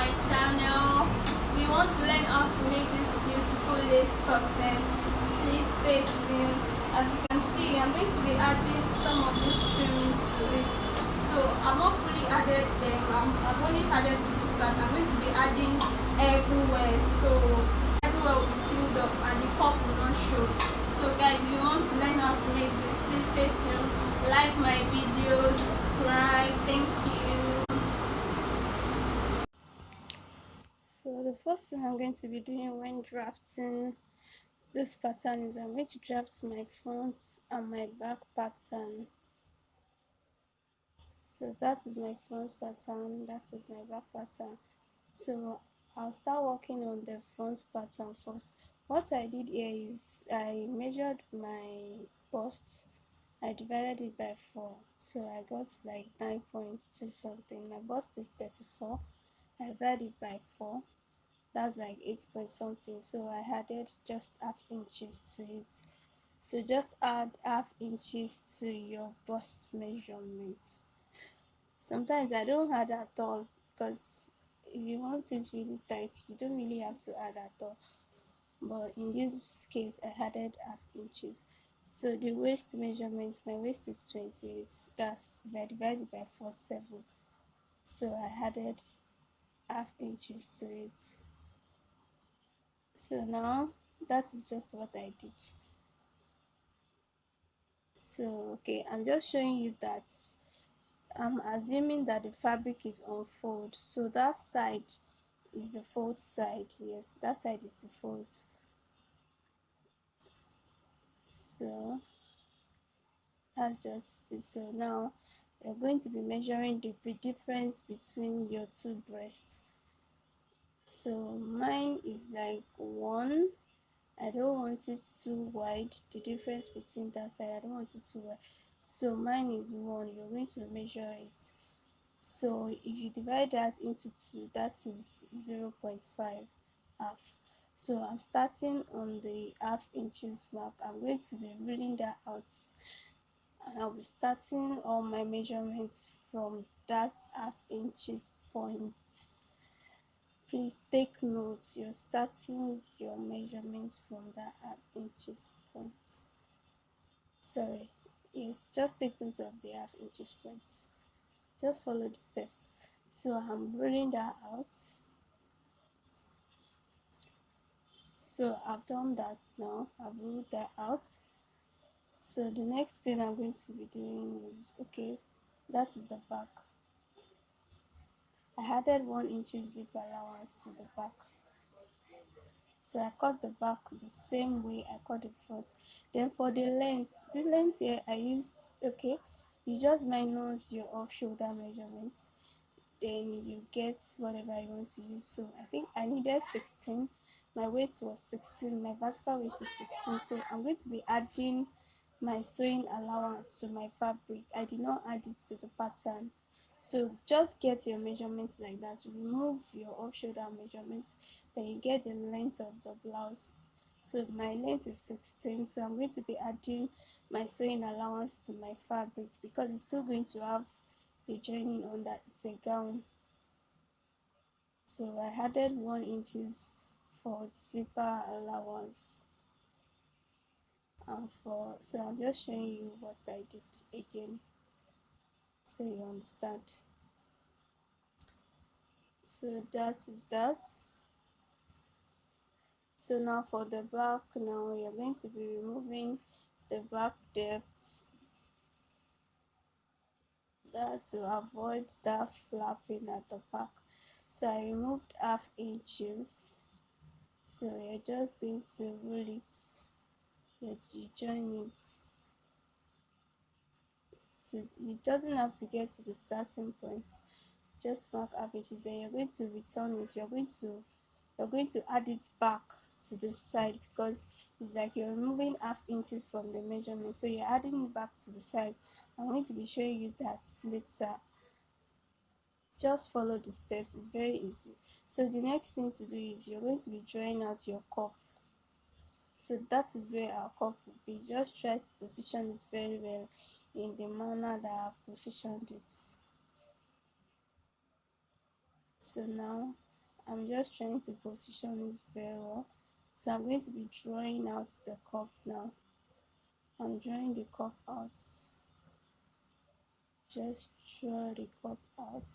my channel. We want to learn how to make this beautiful lace corset. Please stay tuned. As you can see, I'm going to be adding some of these trimmings to it. So I've not fully added them. I've only added to this part. I'm going to be adding everywhere, so everywhere will be filled up and the cup will not show. So guys, if you want to learn how to make this, please stay tuned. Like my video, subscribe. Thank you. So the first thing I'm going to be doing when drafting this pattern is I'm going to draft my front and my back pattern. So that is my front pattern, that is my back pattern. So I'll start working on the front pattern first. What I did here is I measured my bust, I divided it by 4, so I got like 9.2 something. My bust is 34, I divided it by 4, that's like 8 point something, so I added just half inches to it. So just add half inches to your bust measurement. Sometimes I don't add at all, because if you want it really tight, you don't really have to add at all. But in this case, I added half inches. So the waist measurement, my waist is 28. That's if I divided by 4, 7. So I added half inches to it. So now that is just what I did. So okay, I'm just showing you that I'm assuming that the fabric is on fold, so that side is the fold side. Yes, that side is the fold. So that's just it. So now you're going to be measuring the difference between your two breasts. So mine is like 1. I don't want it too wide. The difference between that side, I don't want it too wide. So mine is 1. You're going to measure it. So if you divide that into 2, that is 0.5 half. So I'm starting on the half inches mark. I'm going to be reading that out, and I'll be starting all my measurements from that half inches point. Please take note, you're starting your measurements from that half inches point. Sorry, yes, just take note of the half inches points. Just follow the steps. So I'm rolling that out. So I've done that now. I've ruled that out. So the next thing I'm going to be doing is, okay, that is the back. I added 1 inch zip allowance to the back. So I cut the back the same way I cut the front. Then for the length here I used, okay, you just minus your off shoulder measurement, then you get whatever you want to use. So I think I needed 16. My waist was 16, my vertical waist is 16, so I'm going to be adding my sewing allowance to my fabric. I did not add it to the pattern. So just get your measurements like that. Remove your off shoulder measurement, then you get the length of the blouse. So my length is 16, so I'm going to be adding my sewing allowance to my fabric, because it's still going to have a joining on that. It's a gown. So I added 1 inches for zipper allowance, and so I'm just showing you what I did again so you understand. So that is that. So now for the back, now you're going to be removing the back depth, that to avoid that flapping at the back. So I removed half inches. So you're just going to roll it, you join it. So it doesn't have to get to the starting point. Just mark half inches, and you're going to return it. You're going to add it back to the side, because it's like you're removing half inches from the measurement, so you're adding it back to the side. I'm going to be showing you that later. Just follow the steps, it's very easy. So the next thing to do is you're going to be drawing out your cup. So that is where our cup will be. Just try to position it very well in the manner that I've positioned it. So now I'm just trying to position it very well. So I'm going to be drawing out the cup now. I'm drawing the cup out. Just draw the cup out.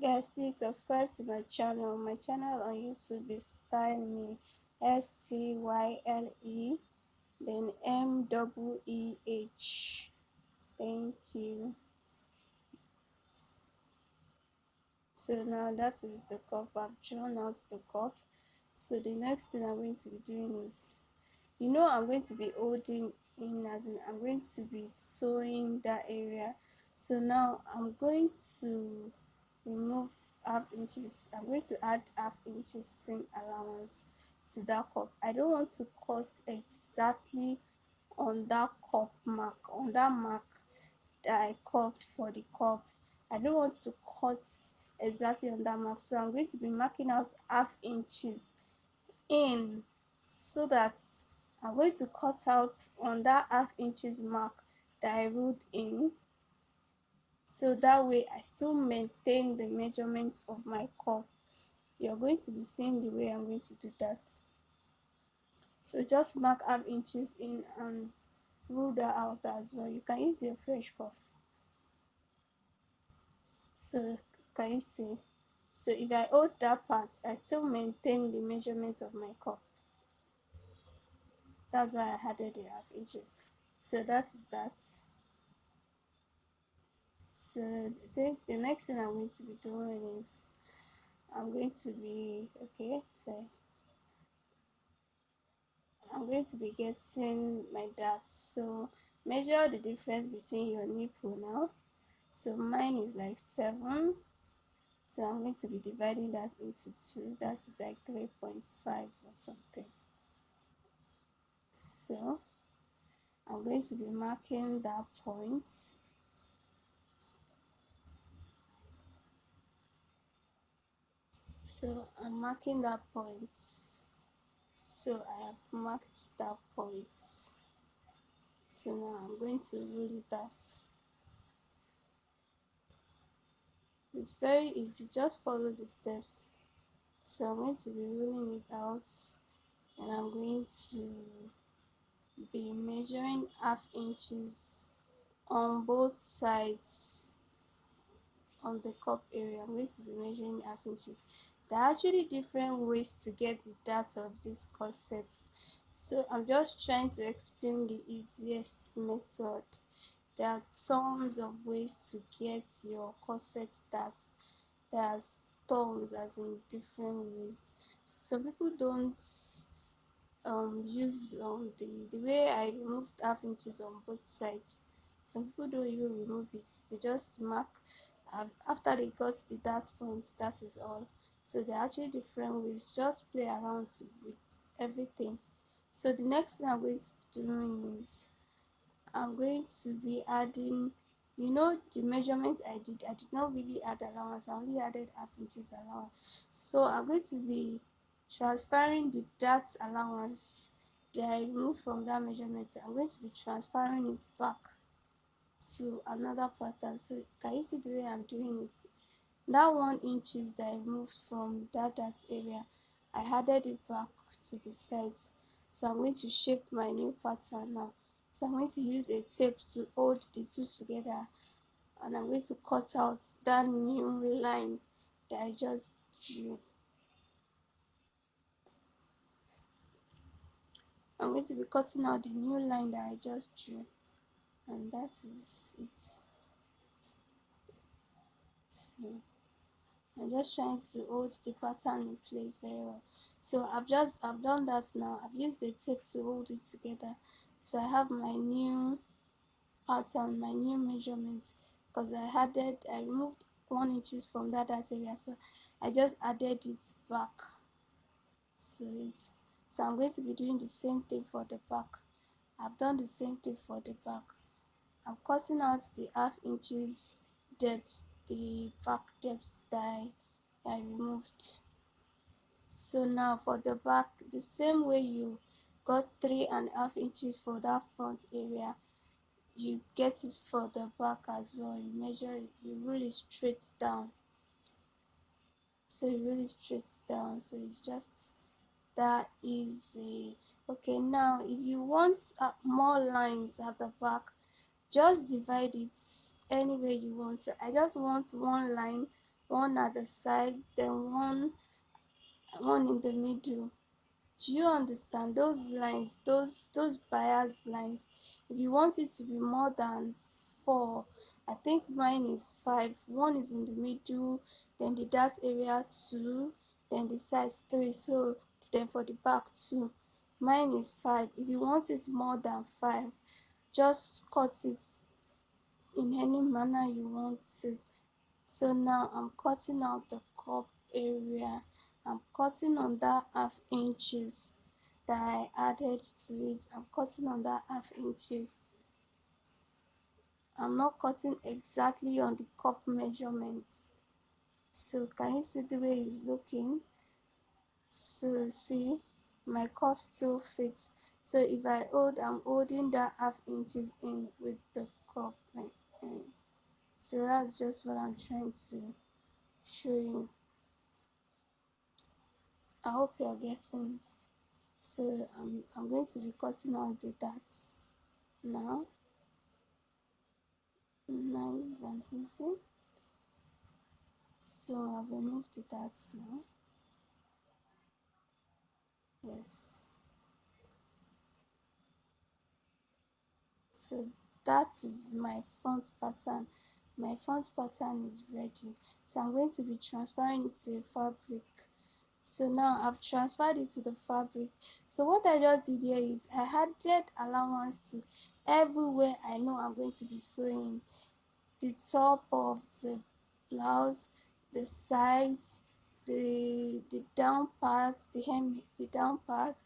Guys, please subscribe to my channel. My channel on YouTube is Style Me, Style, then Meeh. Thank you. So now that is the cup. I've drawn out the cup. So the next thing I'm going to be doing is, I'm going to be holding in, as in I'm going to be sewing that area. So now I'm going to remove half inches. I'm going to add half inches seam allowance to that cup. I don't want to cut exactly on that cup mark, on that mark that I curved for the cup. I don't want to cut exactly on that mark, so I'm going to be marking out half inches in, so that I'm going to cut out on that half inches mark that I ruled in, so that way I still maintain the measurements of my cup. You're going to be seeing the way I'm going to do that. So just mark half inches in and rule that out as well. You can use your fresh cuff. So can you see? So if I hold that part, I still maintain the measurement of my cup. That's why I added the half inches. So that is that. So the next thing I'm going to be doing is, I'm going to be getting my dart. So measure the difference between your nipple now. So mine is like 7. So I'm going to be dividing that into 2. That is like 3.5 or something. So I'm going to be marking that point. So I'm marking that point. So I have marked that point. So now I'm going to rule it out. It's very easy, just follow the steps. So I'm going to be ruling it out, and I'm going to be measuring half inches on both sides on the cup area. I'm going to be measuring half inches. There are actually different ways to get the data of this corset, so I'm just trying to explain the easiest method. There are tons of ways to get your corset data. There's tons, as in different ways. Some people don't use the way I removed half inches on both sides. Some people don't even remove it, they just mark after they got the dart point, that is all. So there are actually different ways, just play around with everything. So the next thing I'm going to be doing is, I'm going to be adding, the measurements I did not really add allowance, I only added half inches allowance. So I'm going to be transferring the dart allowance that I removed from that measurement. I'm going to be transferring it back to another pattern. So can you see the way I'm doing it? That 1 inches that I removed from that area, I added it back to the sides. So I'm going to shape my new pattern now. So I'm going to use a tape to hold the two together, and I'm going to cut out that new line that I just drew. I'm going to be cutting out the new line that I just drew, and that is it. So I'm just trying to hold the pattern in place very well. So I've done that now. I've used the tape to hold it together. So I have my new pattern, my new measurements, because I removed 1 inches from that area. So I just added it back to it. So I'm going to be doing the same thing for the back. I've done the same thing for the back. I'm cutting out the half inches depth, the back depth that I removed. So now for the back, the same way you got 3.5 inches for that front area, you get it for the back as well. You measure it, you roll it straight down. So you roll it straight down. So it's just that easy. Okay, now if you want more lines at the back, just divide it any way you want. So I just want one line, one at the side, then one in the middle. Do you understand those lines, those bias lines? If you want it to be more than four, I think mine is five. One is in the middle, then the dart area two, then the sides three. So then for the back two, mine is five. If you want it more than five, just cut it in any manner you want it. So now I'm cutting out the cup area. I'm cutting on that half inches that I added to it. I'm cutting on that half inches. I'm not cutting exactly on the cup measurement. So can you see the way it's looking? So see, my cup still fits. So if I hold, I'm holding that half inches in with the cup. So that's just what I'm trying to show you. I hope you're getting it. So I'm going to be cutting out the dots now. Nice and easy. So I've removed the dots now. Yes. So that is my front pattern. My front pattern is ready. So I'm going to be transferring it to a fabric. So now I've transferred it to the fabric. So what I just did here is I added allowance to everywhere I know I'm going to be sewing. The top of the blouse, the sides, the down part, the hem, the down part,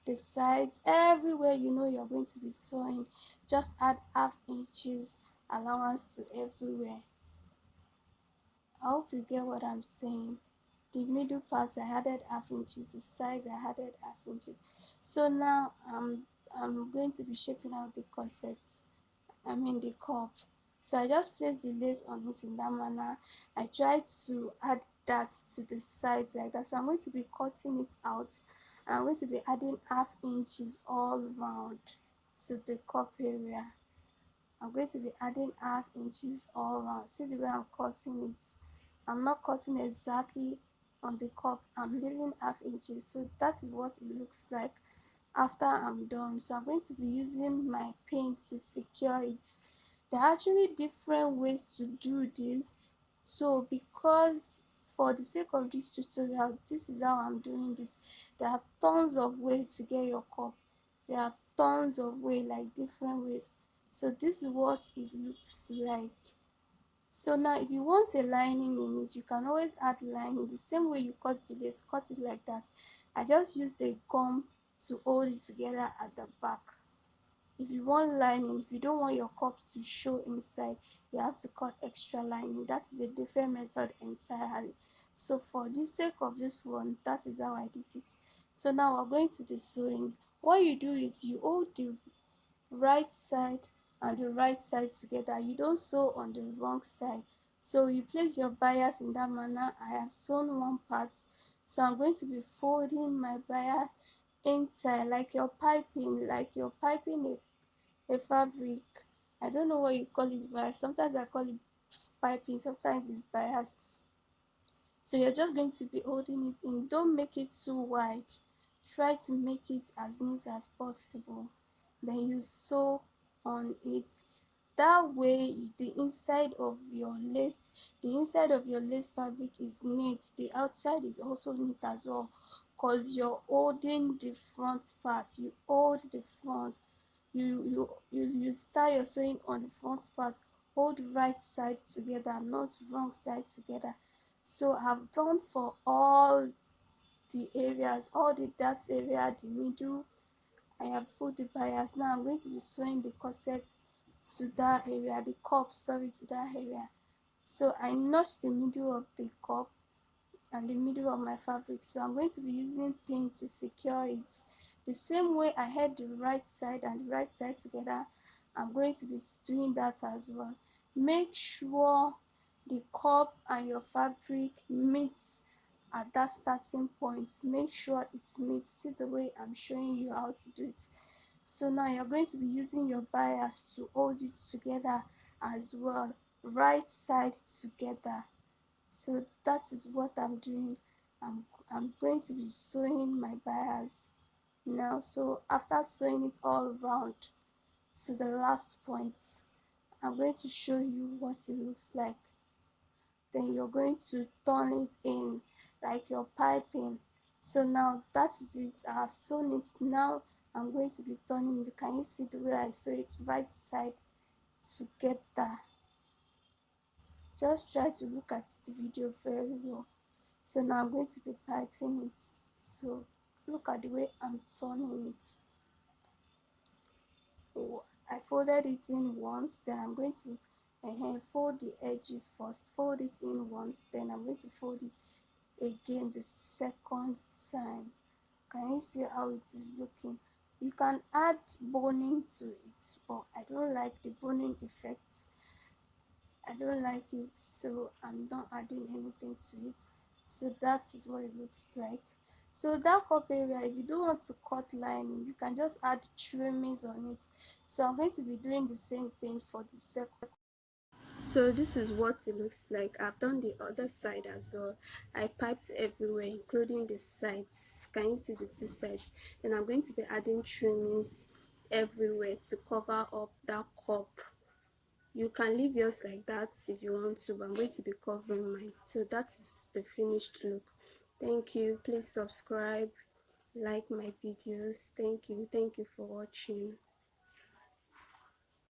the sides, everywhere you know you're going to be sewing, just add half inches allowance to everywhere. I hope you get what I'm saying. The middle part I added half inches, the sides I added half inches. So now I'm going to be shaping out the corset. The cup. So I just place the lace on it in that manner. I try to add that to the sides like that. So I'm going to be cutting it out. And I'm going to be adding half inches all round to the cup area. I'm going to be adding half inches all around. See the way I'm cutting it. I'm not cutting exactly on the cup. I'm leaving half inches. So that is what it looks like after I'm done. So I'm going to be using my pins to secure it. There are actually different ways to do this. So because for the sake of this tutorial, this is how I'm doing this. There are tons of ways to get your cup. There are tons of ways, like different ways. So this is what it looks like. So now if you want a lining in it, you can always add lining the same way you cut the lace, cut it like that. I just used a gum to hold it together at the back. If you want lining, if you don't want your cup to show inside, you have to cut extra lining. That is a different method entirely. So for the sake of this one, that is how I did it. So now we're going to the sewing. What you do is you hold the right side and the right side together. You don't sew on the wrong side. So you place your bias in that manner. I have sewn one part. So I'm going to be folding my bias inside like you're piping a fabric. I don't know what you call it, but sometimes I call it piping, sometimes it's bias. So you're just going to be holding it in. Don't make it too wide. Try to make it as neat as possible. Then you sew on it. That way the inside of your lace fabric is neat. The outside is also neat as well. Because you're holding the front part. You hold the front. You start your sewing on the front part. Hold right side together, not wrong side together. So I've done for all the areas, all the dots area, the middle. I have put the bias. Now I'm going to be sewing the corset to that area, the cup, sorry, to that area. So I notched the middle of the cup and the middle of my fabric. So I'm going to be using pin to secure it. The same way I had the right side and the right side together, I'm going to be doing that as well. Make sure the cup and your fabric meets at that starting point. Make sure it meets. See the way I'm showing you how to do it. So now you're going to be using your bias to hold it together as well, right side together. So that is what I'm doing. I'm going to be sewing my bias now. So after sewing it all around to the last point, I'm going to show you what it looks like. Then you're going to turn it in like you're piping. So now that is it. I have sewn it. Now I'm going to be turning it. Can you see the way I sew it right side together? Just try to look at the video very well. So now I'm going to be piping it. So look at the way I'm turning it. Oh, I folded it in once, then I'm going to fold the edges first. Fold it in once, then I'm going to fold it again the second time. Can you see how it is looking? You can add boning to it, but I don't like the boning effect. I don't like it, so I'm not adding anything to it. So that is what it looks like. So that cup area, if you don't want to cut lining, you can just add trimmings on it. So I'm going to be doing the same thing for the second. So this is what it looks like. I've done the other side as well. I piped everywhere, including the sides. Can you see the two sides? Then I'm going to be adding trimmings everywhere to cover up that cup. You can leave yours like that if you want to, but I'm going to be covering mine. So that is the finished look. Thank you. Please subscribe, like my videos. Thank you for watching.